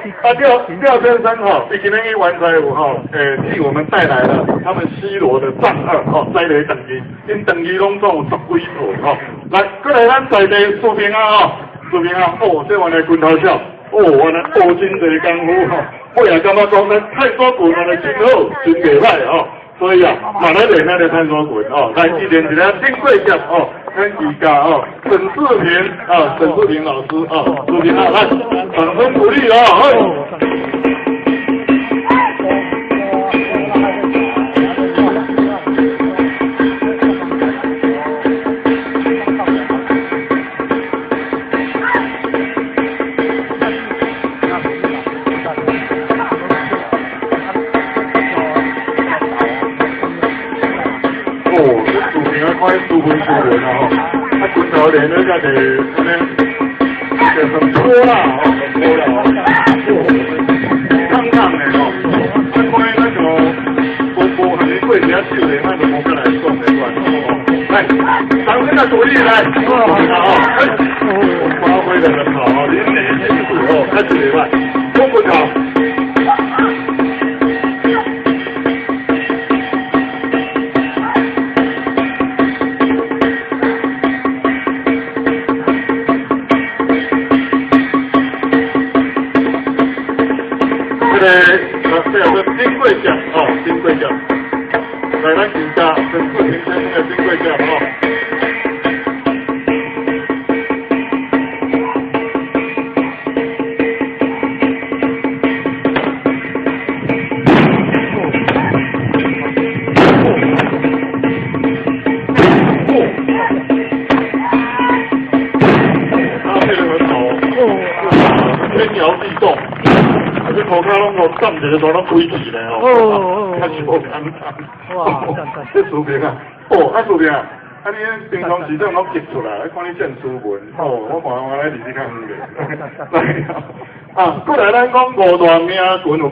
廖先生哈，今天去完财务哈，替我们带来了他们西罗的战二哈，栽雷等级，因等级拢总有10几套哈。来，过来咱在地视频啊哈，视频啊，哦，这完来拳头笑，哦，完来学真侪功夫哈，我也感觉讲咱太多拳玩的真好，真袂歹哈。所以啊，马来练那个探索拳哦，来一连一个丁贵将哦，跟瑜伽哦，沈志平啊，沈志平老师啊，志平啊，来，掌声鼓励啊，快输分输人啊！啊，拳头练了才是安尼，就很多啦，很多啦，烫烫的哦。啊，关于那个无和你过只手的，那就无再来讲这段哦。来，掌声的鼓励来，发挥得很好，淋漓尽致哦，开始礼拜，中不好。这有个金贵奖哦，金贵奖，来咱评价沈志平先生的金贵奖哦。他配得很好哦，天摇地动。这涂骹拢我站一个都拢飞起来哦，较是无简单。哇，这视频啊，哦，啊视频啊，啊你平常时阵拢截出来，看你真斯文，哦，我看我来离你较远个。来啊，过来咱讲五大名拳有。